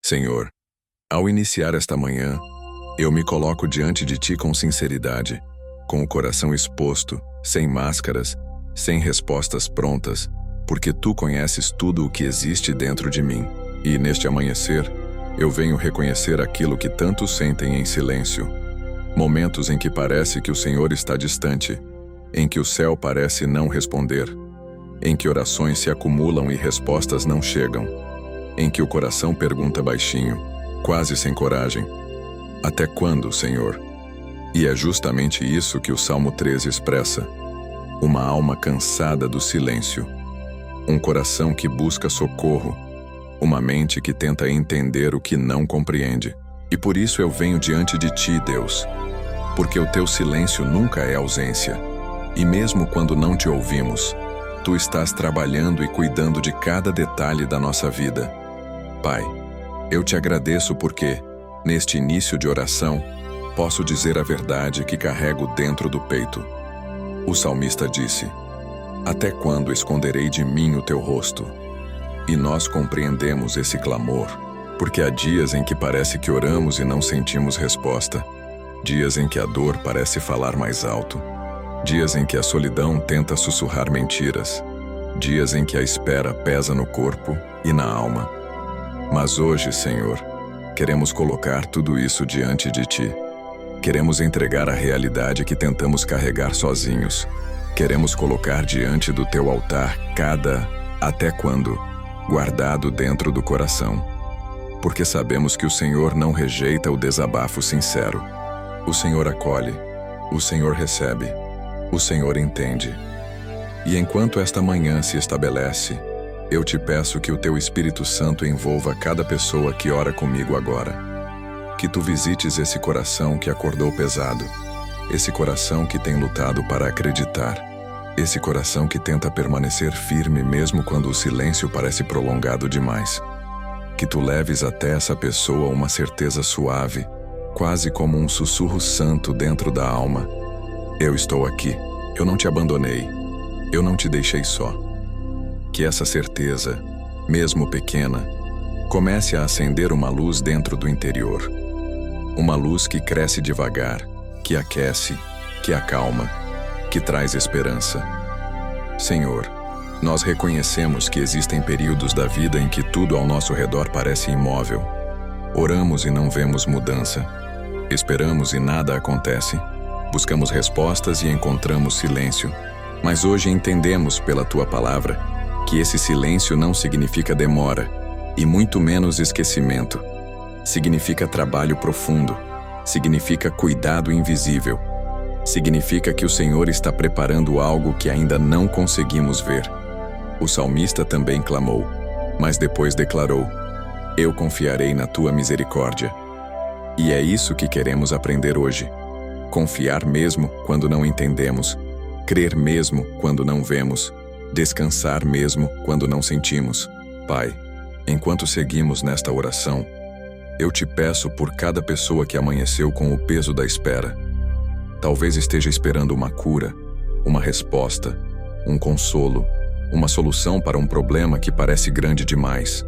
Senhor, ao iniciar esta manhã, eu me coloco diante de Ti com sinceridade, com o coração exposto, sem máscaras, sem respostas prontas, porque Tu conheces tudo o que existe dentro de mim. E, neste amanhecer, eu venho reconhecer aquilo que tantos sentem em silêncio. Momentos em que parece que o Senhor está distante, em que o céu parece não responder, em que orações se acumulam e respostas não chegam, em que o coração pergunta baixinho, quase sem coragem: até quando, Senhor? E é justamente isso que o Salmo 13 expressa: uma alma cansada do silêncio, um coração que busca socorro, uma mente que tenta entender o que não compreende. E por isso eu venho diante de Ti, Deus, porque o Teu silêncio nunca é ausência, e mesmo quando não Te ouvimos, Tu estás trabalhando e cuidando de cada detalhe da nossa vida. Pai, eu Te agradeço porque, neste início de oração, posso dizer a verdade que carrego dentro do peito. O salmista disse: até quando esconderei de mim o Teu rosto? E nós compreendemos esse clamor, porque há dias em que parece que oramos e não sentimos resposta, dias em que a dor parece falar mais alto, dias em que a solidão tenta sussurrar mentiras, dias em que a espera pesa no corpo e na alma. Mas hoje, Senhor, queremos colocar tudo isso diante de Ti. Queremos entregar a realidade que tentamos carregar sozinhos. Queremos colocar diante do Teu altar cada até quando, guardado dentro do coração. Porque sabemos que o Senhor não rejeita o desabafo sincero. O Senhor acolhe, o Senhor recebe, o Senhor entende. E enquanto esta manhã se estabelece, eu Te peço que o Teu Espírito Santo envolva cada pessoa que ora comigo agora. Que Tu visites esse coração que acordou pesado, esse coração que tem lutado para acreditar, esse coração que tenta permanecer firme mesmo quando o silêncio parece prolongado demais. Que Tu leves até essa pessoa uma certeza suave, quase como um sussurro santo dentro da alma: eu estou aqui, eu não Te abandonei, eu não Te deixei só. Que essa certeza, mesmo pequena, comece a acender uma luz dentro do interior. Uma luz que cresce devagar, que aquece, que acalma, que traz esperança. Senhor, nós reconhecemos que existem períodos da vida em que tudo ao nosso redor parece imóvel. Oramos e não vemos mudança. Esperamos e nada acontece. Buscamos respostas e encontramos silêncio. Mas hoje entendemos pela Tua palavra que esse silêncio não significa demora, e muito menos esquecimento. Significa trabalho profundo, significa cuidado invisível, significa que o Senhor está preparando algo que ainda não conseguimos ver. O salmista também clamou, mas depois declarou: eu confiarei na Tua misericórdia. E é isso que queremos aprender hoje. Confiar mesmo quando não entendemos, crer mesmo quando não vemos, descansar mesmo quando não sentimos. Pai, enquanto seguimos nesta oração, eu Te peço por cada pessoa que amanheceu com o peso da espera. Talvez esteja esperando uma cura, uma resposta, um consolo, uma solução para um problema que parece grande demais.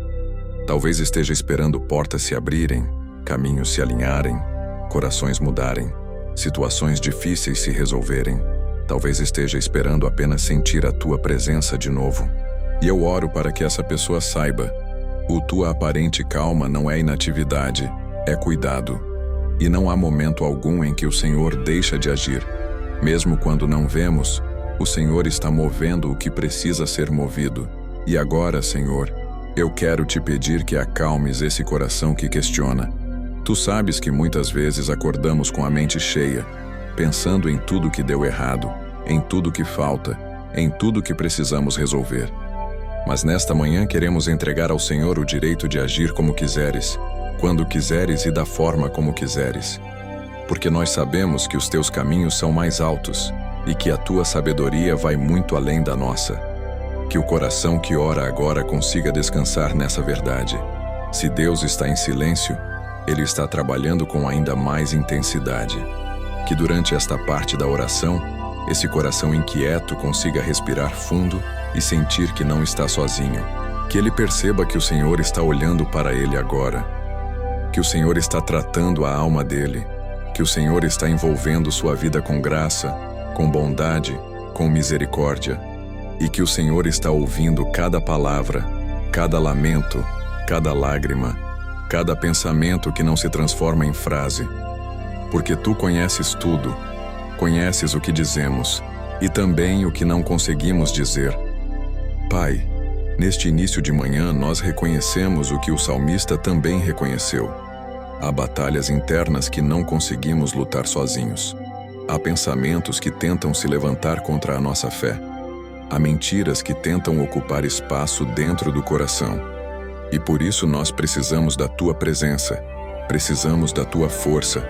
Talvez esteja esperando portas se abrirem, caminhos se alinharem, corações mudarem, situações difíceis se resolverem. Talvez esteja esperando apenas sentir a Tua presença de novo. E eu oro para que essa pessoa saiba: o Tua aparente calma não é inatividade, é cuidado. E não há momento algum em que o Senhor deixa de agir. Mesmo quando não vemos, o Senhor está movendo o que precisa ser movido. E agora, Senhor, eu quero Te pedir que acalmes esse coração que questiona. Tu sabes que muitas vezes acordamos com a mente cheia, pensando em tudo que deu errado, em tudo que falta, em tudo que precisamos resolver. Mas nesta manhã queremos entregar ao Senhor o direito de agir como quiseres, quando quiseres e da forma como quiseres. Porque nós sabemos que os Teus caminhos são mais altos e que a Tua sabedoria vai muito além da nossa. Que o coração que ora agora consiga descansar nessa verdade. Se Deus está em silêncio, Ele está trabalhando com ainda mais intensidade. Que durante esta parte da oração, esse coração inquieto consiga respirar fundo e sentir que não está sozinho. Que ele perceba que o Senhor está olhando para ele agora que o Senhor está tratando a alma dele, que o Senhor está envolvendo sua vida com graça, com bondade, com misericórdia, e que o Senhor está ouvindo cada palavra, cada lamento, cada lágrima, cada pensamento que não se transforma em frase. Porque tu conheces tudo, conheces o que dizemos e também o que não conseguimos dizer. Pai, neste início de manhã nós reconhecemos o que o salmista também reconheceu. Há batalhas internas que não conseguimos lutar sozinhos. Há pensamentos que tentam se levantar contra a nossa fé. Há mentiras que tentam ocupar espaço dentro do coração. E por isso nós precisamos da tua presença, precisamos da tua força,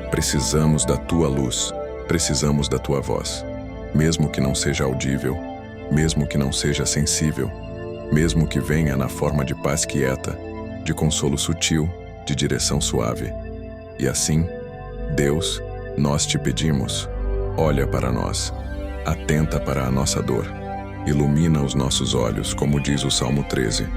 precisamos da tua luz, precisamos da tua voz. Mesmo que não seja audível, mesmo que não seja sensível, mesmo que venha na forma de paz quieta, de consolo sutil, de direção suave. E assim, Deus, nós te pedimos, olha para nós, atenta para a nossa dor, ilumina os nossos olhos, como diz o Salmo 13,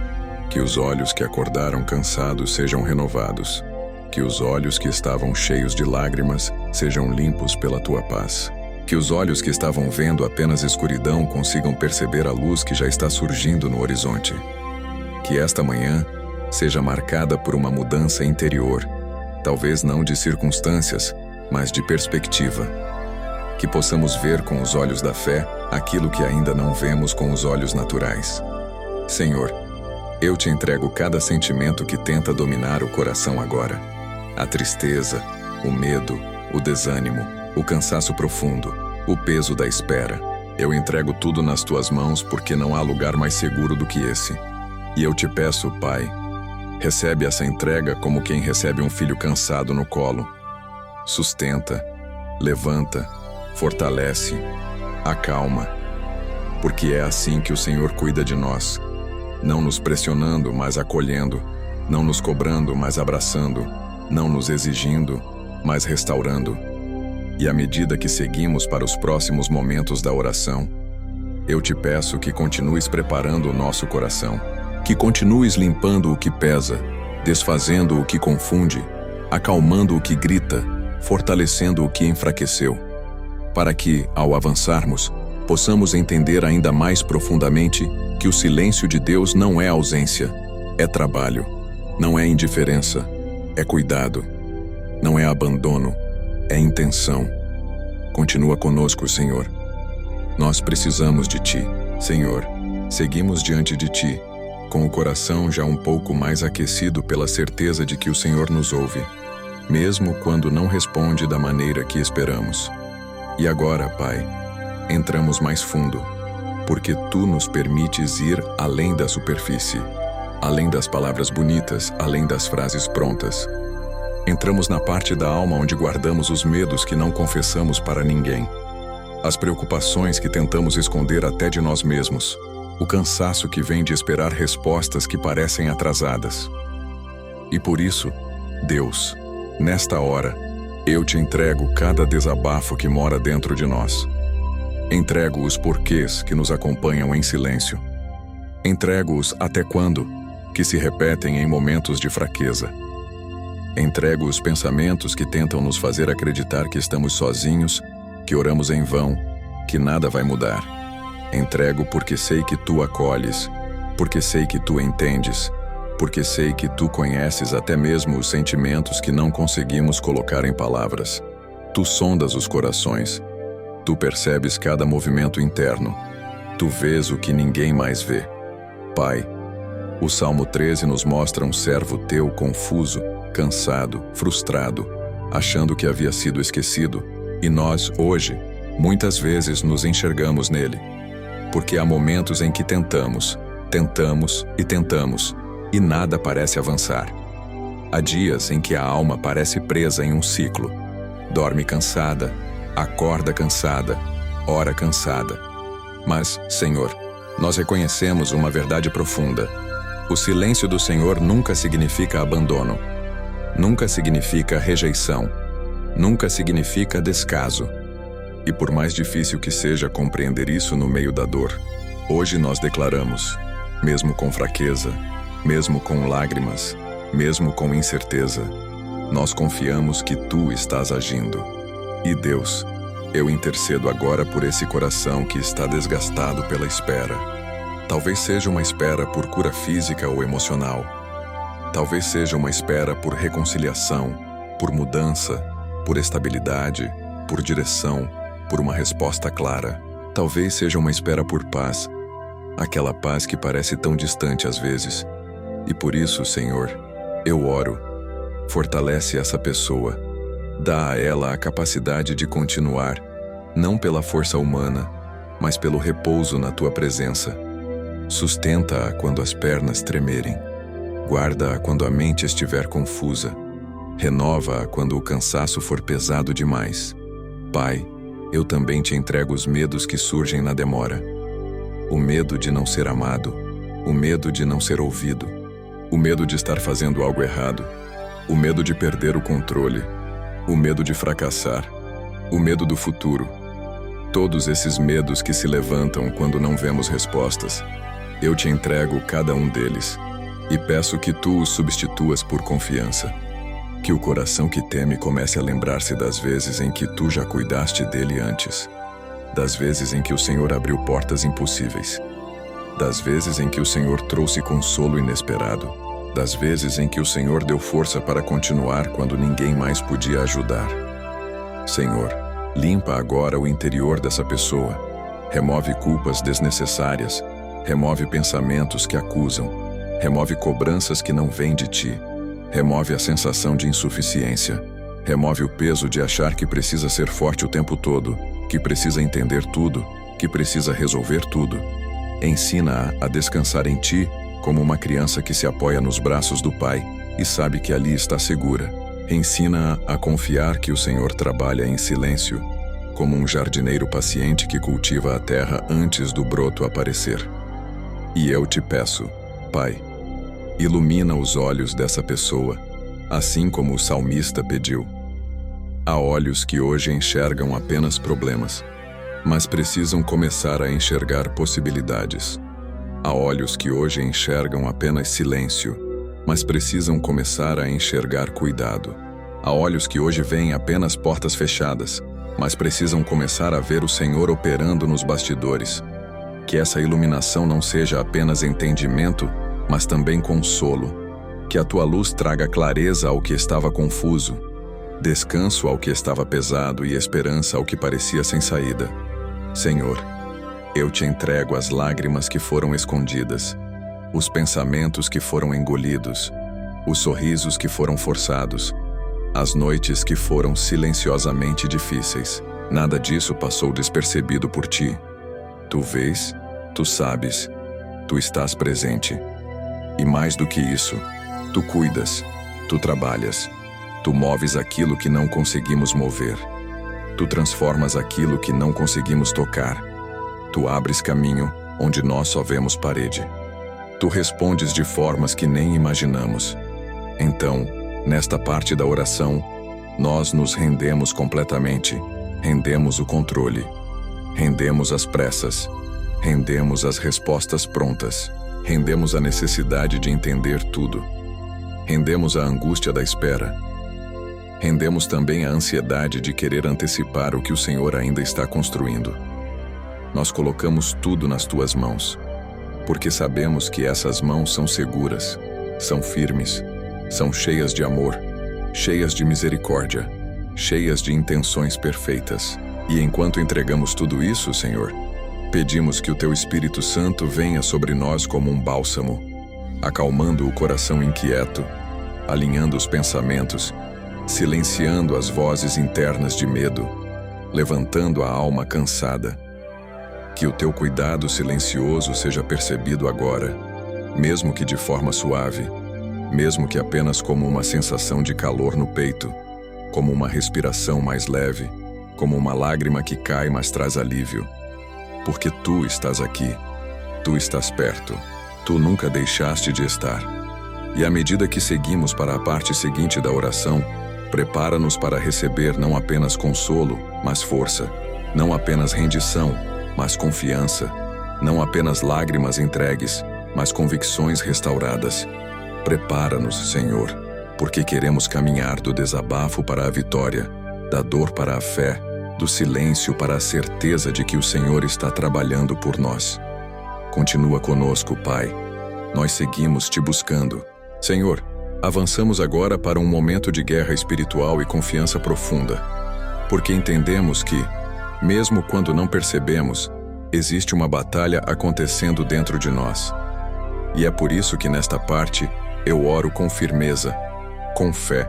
que os olhos que acordaram cansados sejam renovados, que os olhos que estavam cheios de lágrimas sejam limpos pela tua paz, que os olhos que estavam vendo apenas escuridão consigam perceber a luz que já está surgindo no horizonte. Que esta manhã seja marcada por uma mudança interior, talvez não de circunstâncias, mas de perspectiva. Que possamos ver com os olhos da fé aquilo que ainda não vemos com os olhos naturais. Senhor, eu te entrego cada sentimento que tenta dominar o coração agora. A tristeza, o medo, o desânimo, o cansaço profundo, o peso da espera. Eu entrego tudo nas tuas mãos porque não há lugar mais seguro do que esse. E eu te peço, Pai, recebe essa entrega como quem recebe um filho cansado no colo. Sustenta, levanta, fortalece, acalma. Porque é assim que o Senhor cuida de nós. Não nos pressionando, mas acolhendo. Não nos cobrando, mas abraçando. Não nos exigindo, mas restaurando. E à medida que seguimos para os próximos momentos da oração, eu te peço que continues preparando o nosso coração, que continues limpando o que pesa, desfazendo o que confunde, acalmando o que grita, fortalecendo o que enfraqueceu, para que, ao avançarmos, possamos entender ainda mais profundamente que o silêncio de Deus não é ausência, é trabalho, não é indiferença, é cuidado, não é abandono, é intenção. Continua conosco, Senhor. Nós precisamos de Ti, Senhor. Seguimos diante de Ti, com o coração já um pouco mais aquecido pela certeza de que o Senhor nos ouve, mesmo quando não responde da maneira que esperamos. E agora, Pai, entramos mais fundo, porque Tu nos permites ir além da superfície, além das palavras bonitas, além das frases prontas. Entramos na parte da alma onde guardamos os medos que não confessamos para ninguém, as preocupações que tentamos esconder até de nós mesmos, o cansaço que vem de esperar respostas que parecem atrasadas. E por isso, Deus, nesta hora, eu te entrego cada desabafo que mora dentro de nós. Entrego os porquês que nos acompanham em silêncio. Entrego-os até quando, que se repetem em momentos de fraqueza. Entrego os pensamentos que tentam nos fazer acreditar que estamos sozinhos, que oramos em vão, que nada vai mudar. Entrego porque sei que Tu acolhes, porque sei que Tu entendes, porque sei que Tu conheces até mesmo os sentimentos que não conseguimos colocar em palavras. Tu sondas os corações, Tu percebes cada movimento interno, Tu vês o que ninguém mais vê. Pai, o Salmo 13 nos mostra um servo Teu confuso, cansado, frustrado, achando que havia sido esquecido, e nós, hoje, muitas vezes nos enxergamos nele. Porque há momentos em que tentamos, e nada parece avançar. Há dias em que a alma parece presa em um ciclo. Dorme cansada, acorda cansada, ora cansada. Mas, Senhor, nós reconhecemos uma verdade profunda. O silêncio do Senhor nunca significa abandono. Nunca significa rejeição, nunca significa descaso. E por mais difícil que seja compreender isso no meio da dor, hoje nós declaramos, mesmo com fraqueza, mesmo com lágrimas, Mesmo com incerteza, nós confiamos que Tu estás agindo. E Deus, eu intercedo agora por esse coração que está desgastado pela espera. Talvez seja uma espera por cura física ou emocional. Talvez seja uma espera por reconciliação, por mudança, por estabilidade, por direção, por uma resposta clara. Talvez seja uma espera por paz, aquela paz que parece tão distante às vezes. E por isso, Senhor, eu oro. Fortalece essa pessoa. Dá a ela a capacidade de continuar, não pela força humana, mas pelo repouso na Tua presença. Sustenta-a quando as pernas tremerem. Guarda-a quando a mente estiver confusa. Renova-a quando o cansaço for pesado demais. Pai, eu também Te entrego os medos que surgem na demora. O medo de não ser amado, o medo de não ser ouvido, o medo de estar fazendo algo errado, o medo de perder o controle, o medo de fracassar, o medo do futuro. Todos esses medos que se levantam quando não vemos respostas. Eu Te entrego cada um deles e peço que Tu os substituas por confiança. Que o coração que teme comece a lembrar-se das vezes em que Tu já cuidaste dele antes. Das vezes em que o Senhor abriu portas impossíveis. Das vezes em que o Senhor trouxe consolo inesperado. Das vezes em que o Senhor deu força para continuar quando ninguém mais podia ajudar. Senhor, limpa agora o interior dessa pessoa. Remove culpas desnecessárias. Remove pensamentos que acusam. Remove cobranças que não vêm de Ti. Remove a sensação de insuficiência. Remove o peso de achar que precisa ser forte o tempo todo, que precisa entender tudo, que precisa resolver tudo. Ensina-a a descansar em Ti, como uma criança que se apoia nos braços do Pai e sabe que ali está segura. Ensina-a a confiar que o Senhor trabalha em silêncio, como um jardineiro paciente que cultiva a terra antes do broto aparecer. E eu Te peço, Pai, ilumina os olhos dessa pessoa, assim como o salmista pediu. Há olhos que hoje enxergam apenas problemas, mas precisam começar a enxergar possibilidades. Há olhos que hoje enxergam apenas silêncio, mas precisam começar a enxergar cuidado. Há olhos que hoje veem apenas portas fechadas, mas precisam começar a ver o Senhor operando nos bastidores. Que essa iluminação não seja apenas entendimento, mas também consolo. Que a Tua luz traga clareza ao que estava confuso, descanso ao que estava pesado e esperança ao que parecia sem saída. Senhor, eu Te entrego as lágrimas que foram escondidas, os pensamentos que foram engolidos, os sorrisos que foram forçados, as noites que foram silenciosamente difíceis. Nada disso passou despercebido por Ti. Tu vês, Tu sabes, Tu estás presente. E mais do que isso, Tu cuidas, Tu trabalhas, Tu moves aquilo que não conseguimos mover. Tu transformas aquilo que não conseguimos tocar. Tu abres caminho onde nós só vemos parede. Tu respondes de formas que nem imaginamos. Então, nesta parte da oração, nós nos rendemos completamente, rendemos o controle, rendemos as pressas, rendemos as respostas prontas, rendemos a necessidade de entender tudo, rendemos a angústia da espera, rendemos também a ansiedade de querer antecipar o que o Senhor ainda está construindo. Nós colocamos tudo nas Tuas mãos, porque sabemos que essas mãos são seguras, são firmes, são cheias de amor, cheias de misericórdia, cheias de intenções perfeitas. E enquanto entregamos tudo isso, Senhor, pedimos que o Teu Espírito Santo venha sobre nós como um bálsamo, acalmando o coração inquieto, alinhando os pensamentos, silenciando as vozes internas de medo, levantando a alma cansada. Que o Teu cuidado silencioso seja percebido agora, mesmo que de forma suave, mesmo que apenas como uma sensação de calor no peito, como uma respiração mais leve, como uma lágrima que cai mas traz alívio. Porque Tu estás aqui, Tu estás perto, Tu nunca deixaste de estar. E à medida que seguimos para a parte seguinte da oração, prepara-nos para receber não apenas consolo, mas força, não apenas rendição, mas confiança, não apenas lágrimas entregues, mas convicções restauradas. Prepara-nos, Senhor, porque queremos caminhar do desabafo para a vitória, da dor para a fé, do silêncio para a certeza de que o Senhor está trabalhando por nós. Continua conosco, Pai. Nós seguimos te buscando. Senhor, avançamos agora para um momento de guerra espiritual e confiança profunda, porque entendemos que, mesmo quando não percebemos, existe uma batalha acontecendo dentro de nós. E é por isso que nesta parte eu oro com firmeza, com fé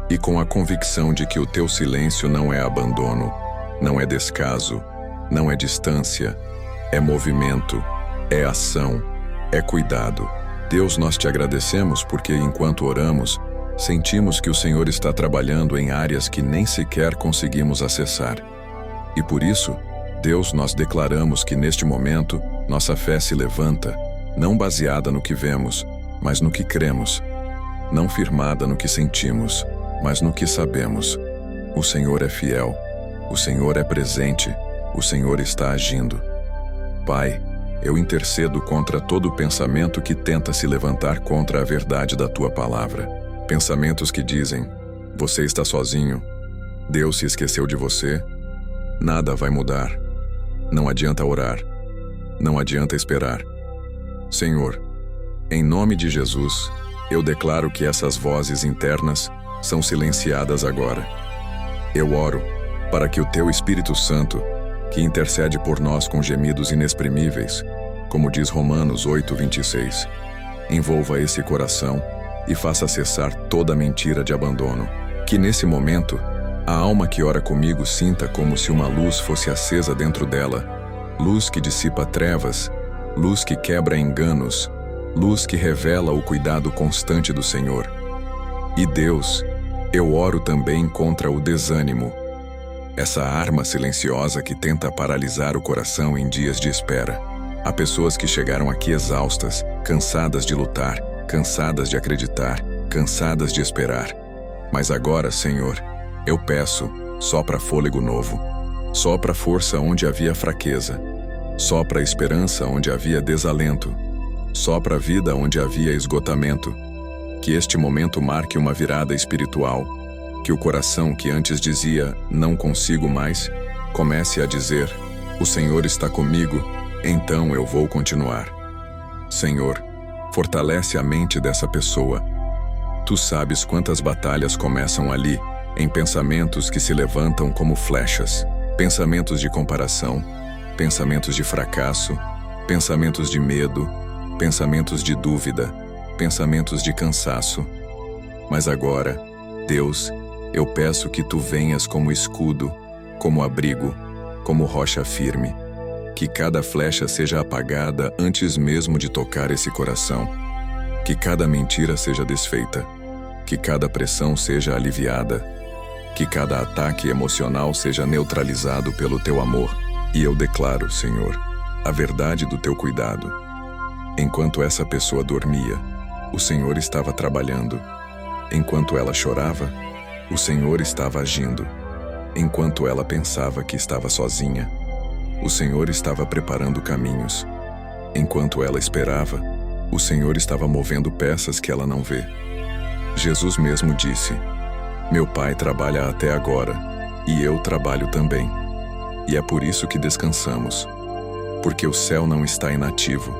e com a convicção de que o teu silêncio não é abandono, não é descaso, não é distância, é movimento, é ação, é cuidado. Deus, nós te agradecemos porque enquanto oramos, sentimos que o Senhor está trabalhando em áreas que nem sequer conseguimos acessar. E por isso, Deus, nós declaramos que neste momento, nossa fé se levanta, não baseada no que vemos, mas no que cremos, não firmada no que sentimos, mas no que sabemos. O Senhor é fiel, o Senhor é presente, o Senhor está agindo. Pai, eu intercedo contra todo pensamento que tenta se levantar contra a verdade da tua palavra. Pensamentos que dizem, você está sozinho, Deus se esqueceu de você, nada vai mudar, não adianta orar, não adianta esperar. Senhor, em nome de Jesus, eu declaro que essas vozes internas são silenciadas agora. Eu oro para que o teu Espírito Santo, que intercede por nós com gemidos inexprimíveis, como diz Romanos 8:26, envolva esse coração e faça cessar toda mentira de abandono. Que nesse momento, a alma que ora comigo sinta como se uma luz fosse acesa dentro dela, luz que dissipa trevas, luz que quebra enganos, luz que revela o cuidado constante do Senhor. E Deus, eu oro também contra o desânimo, essa arma silenciosa que tenta paralisar o coração em dias de espera. Há pessoas que chegaram aqui exaustas, cansadas de lutar, cansadas de acreditar, cansadas de esperar. Mas agora, Senhor, eu peço, sopra fôlego novo, sopra força onde havia fraqueza, sopra esperança onde havia desalento, sopra vida onde havia esgotamento. Que este momento marque uma virada espiritual, que o coração que antes dizia, não consigo mais, comece a dizer, o Senhor está comigo, então eu vou continuar. Senhor, fortalece a mente dessa pessoa. Tu sabes quantas batalhas começam ali, em pensamentos que se levantam como flechas, pensamentos de comparação, pensamentos de fracasso, pensamentos de medo, pensamentos de dúvida, pensamentos de cansaço. Mas agora, Deus, eu peço que tu venhas como escudo, como abrigo, como rocha firme, que cada flecha seja apagada antes mesmo de tocar esse coração, que cada mentira seja desfeita, que cada pressão seja aliviada, que cada ataque emocional seja neutralizado pelo teu amor. E eu declaro, Senhor, a verdade do teu cuidado. Enquanto essa pessoa dormia, o Senhor estava trabalhando. Enquanto ela chorava, o Senhor estava agindo. Enquanto ela pensava que estava sozinha, o Senhor estava preparando caminhos. Enquanto ela esperava, o Senhor estava movendo peças que ela não vê. Jesus mesmo disse, meu Pai trabalha até agora, e eu trabalho também. E é por isso que descansamos, porque o céu não está inativo.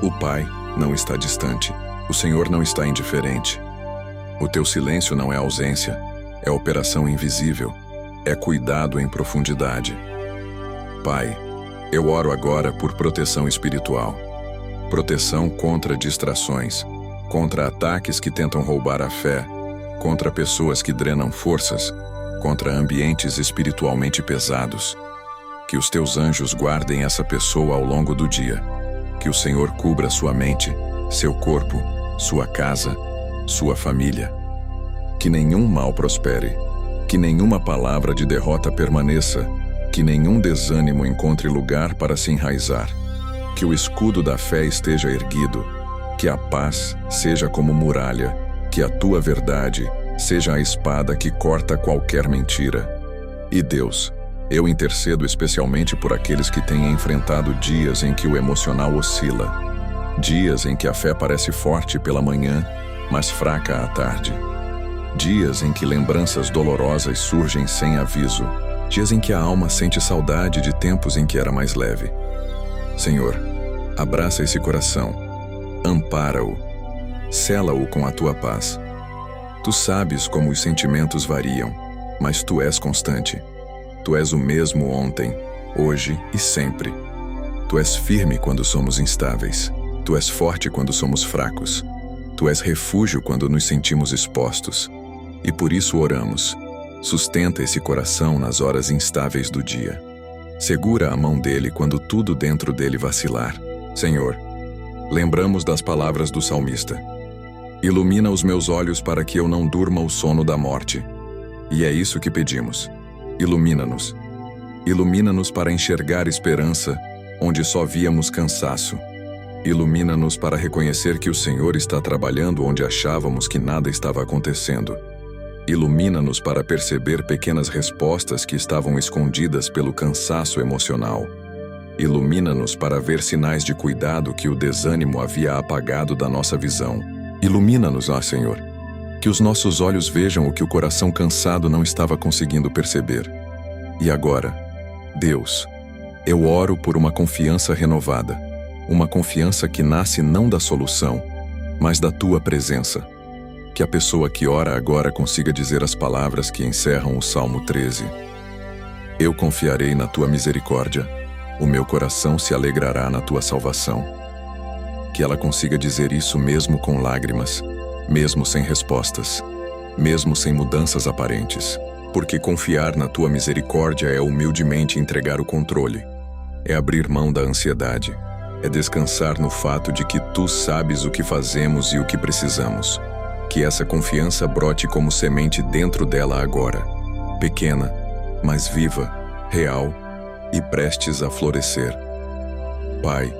O Pai não está distante. O Senhor não está indiferente. O teu silêncio não é ausência, é operação invisível, é cuidado em profundidade. Pai, eu oro agora por proteção espiritual. Proteção contra distrações, contra ataques que tentam roubar a fé, contra pessoas que drenam forças, contra ambientes espiritualmente pesados. Que os teus anjos guardem essa pessoa ao longo do dia. Que o Senhor cubra sua mente, seu corpo, sua casa, sua família. Que nenhum mal prospere, que nenhuma palavra de derrota permaneça, que nenhum desânimo encontre lugar para se enraizar. Que o escudo da fé esteja erguido, que a paz seja como muralha, que a tua verdade seja a espada que corta qualquer mentira. E Deus, eu intercedo especialmente por aqueles que têm enfrentado dias em que o emocional oscila, dias em que a fé parece forte pela manhã mas fraca à tarde. Dias em que lembranças dolorosas surgem sem aviso. Dias em que a alma sente saudade de tempos em que era mais leve. Senhor, abraça esse coração. Ampara-o. Sela-o com a tua paz. Tu sabes como os sentimentos variam, mas tu és constante. Tu és o mesmo ontem, hoje e sempre. Tu és firme quando somos instáveis. Tu és forte quando somos fracos. Tu és refúgio quando nos sentimos expostos. E por isso oramos. Sustenta esse coração nas horas instáveis do dia. Segura a mão dele quando tudo dentro dele vacilar. Senhor, lembramos das palavras do salmista. Ilumina os meus olhos para que eu não durma o sono da morte. E é isso que pedimos. Ilumina-nos. Ilumina-nos para enxergar esperança onde só víamos cansaço. Ilumina-nos para reconhecer que o Senhor está trabalhando onde achávamos que nada estava acontecendo. Ilumina-nos para perceber pequenas respostas que estavam escondidas pelo cansaço emocional. Ilumina-nos para ver sinais de cuidado que o desânimo havia apagado da nossa visão. Ilumina-nos, ó Senhor, que os nossos olhos vejam o que o coração cansado não estava conseguindo perceber. E agora, Deus, eu oro por uma confiança renovada, uma confiança que nasce não da solução, mas da Tua presença. Que a pessoa que ora agora consiga dizer as palavras que encerram o Salmo 13. Eu confiarei na Tua misericórdia, o meu coração se alegrará na Tua salvação. Que ela consiga dizer isso mesmo com lágrimas, mesmo sem respostas, mesmo sem mudanças aparentes, porque confiar na Tua misericórdia é humildemente entregar o controle, é abrir mão da ansiedade, é descansar no fato de que Tu sabes o que fazemos e o que precisamos. Que essa confiança brote como semente dentro dela agora, pequena, mas viva, real e prestes a florescer. Pai,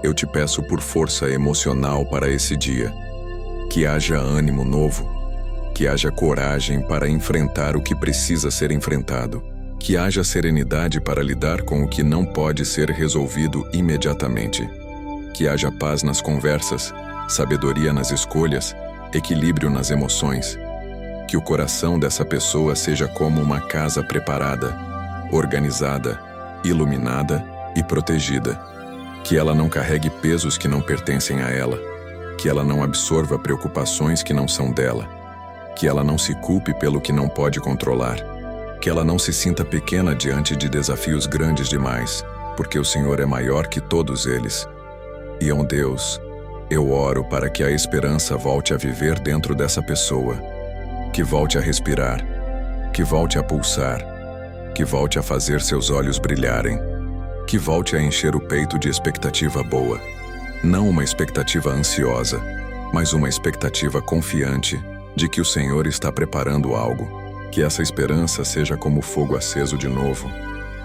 eu te peço por força emocional para esse dia, que haja ânimo novo, que haja coragem para enfrentar o que precisa ser enfrentado, que haja serenidade para lidar com o que não pode ser resolvido imediatamente, que haja paz nas conversas, sabedoria nas escolhas, equilíbrio nas emoções, que o coração dessa pessoa seja como uma casa preparada, organizada, iluminada e protegida, que ela não carregue pesos que não pertencem a ela, que ela não absorva preocupações que não são dela, que ela não se culpe pelo que não pode controlar, que ela não se sinta pequena diante de desafios grandes demais, porque o Senhor é maior que todos eles. E, ó Deus, eu oro para que a esperança volte a viver dentro dessa pessoa, que volte a respirar, que volte a pulsar, que volte a fazer seus olhos brilharem, que volte a encher o peito de expectativa boa, não uma expectativa ansiosa, mas uma expectativa confiante de que o Senhor está preparando algo, que essa esperança seja como fogo aceso de novo,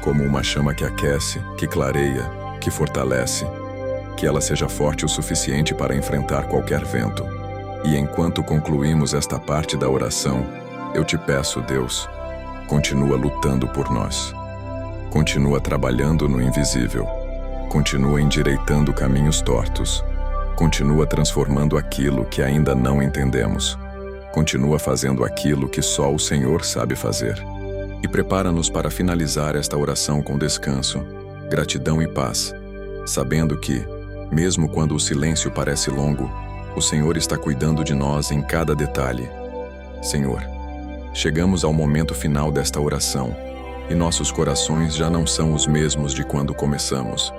como uma chama que aquece, que clareia, que fortalece, que ela seja forte o suficiente para enfrentar qualquer vento. E enquanto concluímos esta parte da oração, eu te peço, Deus, continua lutando por nós. Continua trabalhando no invisível. Continua endireitando caminhos tortos. Continua transformando aquilo que ainda não entendemos. Continua fazendo aquilo que só o Senhor sabe fazer. E prepara-nos para finalizar esta oração com descanso, gratidão e paz, sabendo que, mesmo quando o silêncio parece longo, o Senhor está cuidando de nós em cada detalhe. Senhor, chegamos ao momento final desta oração, e nossos corações já não são os mesmos de quando começamos.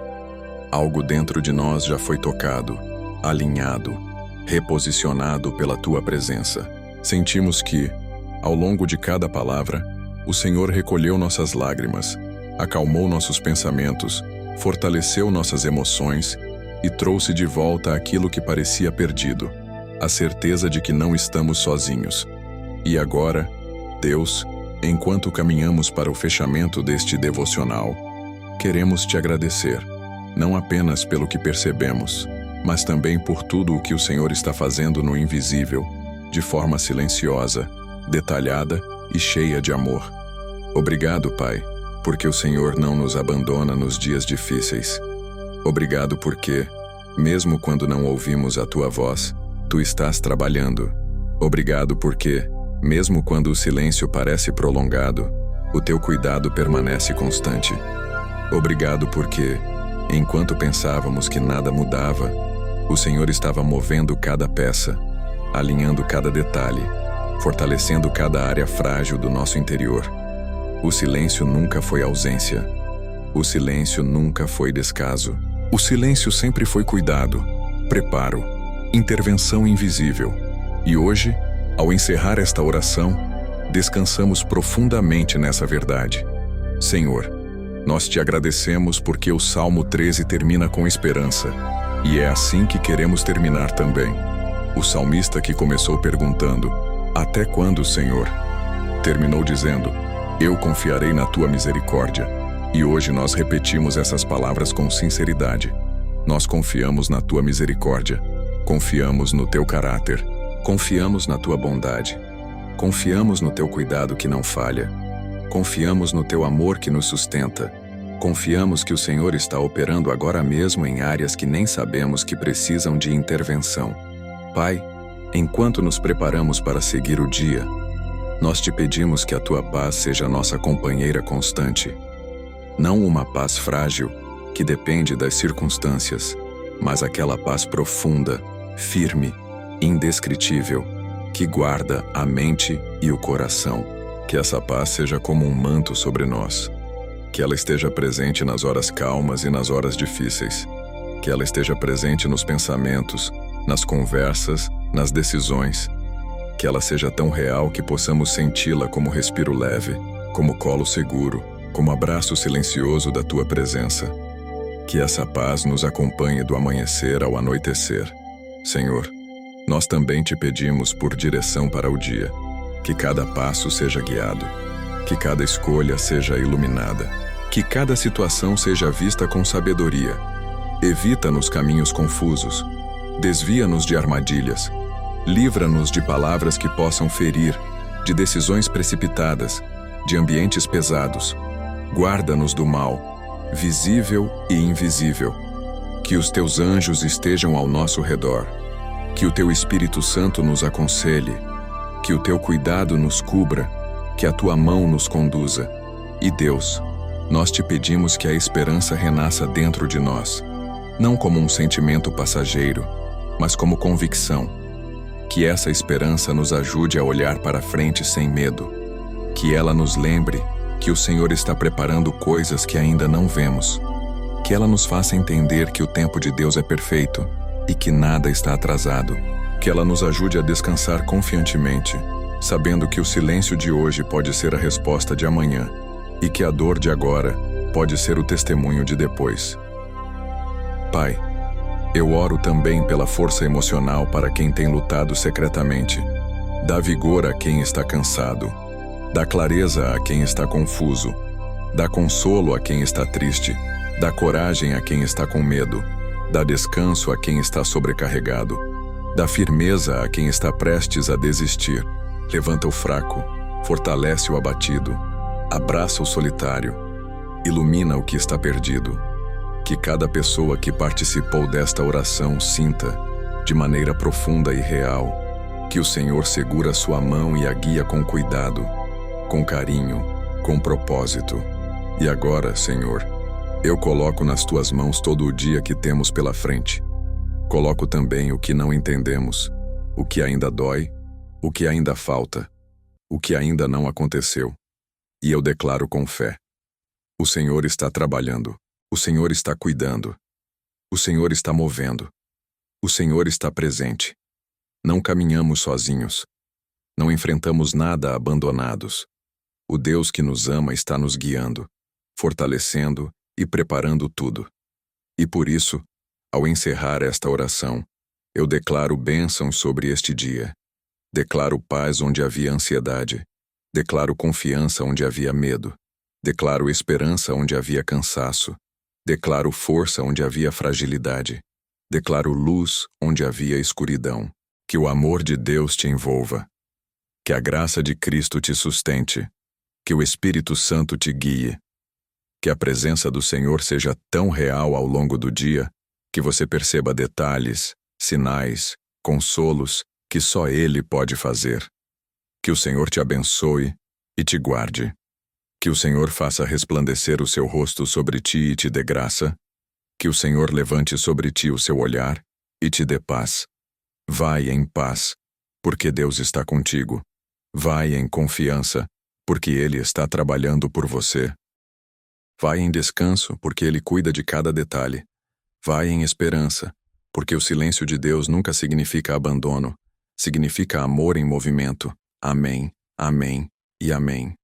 Algo dentro de nós já foi tocado, alinhado, reposicionado pela Tua presença. Sentimos que, ao longo de cada palavra, o Senhor recolheu nossas lágrimas, acalmou nossos pensamentos, fortaleceu nossas emoções e trouxe de volta aquilo que parecia perdido, a certeza de que não estamos sozinhos. E agora, Deus, enquanto caminhamos para o fechamento deste devocional, queremos te agradecer, não apenas pelo que percebemos, mas também por tudo o que o Senhor está fazendo no invisível, de forma silenciosa, detalhada e cheia de amor. Obrigado, Pai, porque o Senhor não nos abandona nos dias difíceis. Obrigado porque, mesmo quando não ouvimos a Tua voz, Tu estás trabalhando. Obrigado porque, mesmo quando o silêncio parece prolongado, o teu cuidado permanece constante. Obrigado porque, enquanto pensávamos que nada mudava, o Senhor estava movendo cada peça, alinhando cada detalhe, fortalecendo cada área frágil do nosso interior. O silêncio nunca foi ausência. O silêncio nunca foi descaso. O silêncio sempre foi cuidado, preparo, intervenção invisível. E hoje, ao encerrar esta oração, descansamos profundamente nessa verdade. Senhor, nós te agradecemos porque o Salmo 13 termina com esperança, e é assim que queremos terminar também. O salmista que começou perguntando, até quando, Senhor? Terminou dizendo, eu confiarei na tua misericórdia. E hoje nós repetimos essas palavras com sinceridade. Nós confiamos na tua misericórdia, confiamos no teu caráter, confiamos na tua bondade, confiamos no teu cuidado que não falha, confiamos no teu amor que nos sustenta, confiamos que o Senhor está operando agora mesmo em áreas que nem sabemos que precisam de intervenção. Pai, enquanto nos preparamos para seguir o dia, nós te pedimos que a tua paz seja nossa companheira constante. Não uma paz frágil, que depende das circunstâncias, mas aquela paz profunda, firme, indescritível, que guarda a mente e o coração. Que essa paz seja como um manto sobre nós. Que ela esteja presente nas horas calmas e nas horas difíceis. Que ela esteja presente nos pensamentos, nas conversas, nas decisões. Que ela seja tão real que possamos senti-la como respiro leve, como colo seguro, como abraço silencioso da tua presença. Que essa paz nos acompanhe do amanhecer ao anoitecer. Senhor, nós também te pedimos por direção para o dia. Que cada passo seja guiado. Que cada escolha seja iluminada. Que cada situação seja vista com sabedoria. Evita-nos caminhos confusos. Desvia-nos de armadilhas. Livra-nos de palavras que possam ferir, de decisões precipitadas, de ambientes pesados. Guarda-nos do mal, visível e invisível. Que os teus anjos estejam ao nosso redor. Que o teu Espírito Santo nos aconselhe. Que o teu cuidado nos cubra. Que a tua mão nos conduza. E Deus, nós te pedimos que a esperança renasça dentro de nós, não como um sentimento passageiro, mas como convicção. Que essa esperança nos ajude a olhar para frente sem medo. Que ela nos lembre que o Senhor está preparando coisas que ainda não vemos. Que ela nos faça entender que o tempo de Deus é perfeito e que nada está atrasado. Que ela nos ajude a descansar confiantemente, sabendo que o silêncio de hoje pode ser a resposta de amanhã e que a dor de agora pode ser o testemunho de depois. Pai, eu oro também pela força emocional para quem tem lutado secretamente. Dá vigor a quem está cansado. Dá clareza a quem está confuso. Dá consolo a quem está triste. Dá coragem a quem está com medo. Dá descanso a quem está sobrecarregado. Dá firmeza a quem está prestes a desistir. Levanta o fraco, fortalece o abatido, abraça o solitário, ilumina o que está perdido. Que cada pessoa que participou desta oração sinta, de maneira profunda e real, que o Senhor segura sua mão e a guia com cuidado, com carinho, com propósito. E agora, Senhor, eu coloco nas tuas mãos todo o dia que temos pela frente. Coloco também o que não entendemos, o que ainda dói, o que ainda falta, o que ainda não aconteceu. E eu declaro com fé: o Senhor está trabalhando, o Senhor está cuidando, o Senhor está movendo, o Senhor está presente. Não caminhamos sozinhos, não enfrentamos nada abandonados. O Deus que nos ama está nos guiando, fortalecendo e preparando tudo. E por isso, ao encerrar esta oração, eu declaro bênçãos sobre este dia. Declaro paz onde havia ansiedade. Declaro confiança onde havia medo. Declaro esperança onde havia cansaço. Declaro força onde havia fragilidade. Declaro luz onde havia escuridão. Que o amor de Deus te envolva. Que a graça de Cristo te sustente. Que o Espírito Santo te guie. Que a presença do Senhor seja tão real ao longo do dia que você perceba detalhes, sinais, consolos que só Ele pode fazer. Que o Senhor te abençoe e te guarde. Que o Senhor faça resplandecer o seu rosto sobre ti e te dê graça. Que o Senhor levante sobre ti o seu olhar e te dê paz. Vai em paz, porque Deus está contigo. Vai em confiança, porque Ele está trabalhando por você. Vai em descanso, porque Ele cuida de cada detalhe. Vai em esperança, porque o silêncio de Deus nunca significa abandono, significa amor em movimento. Amém, amém e amém.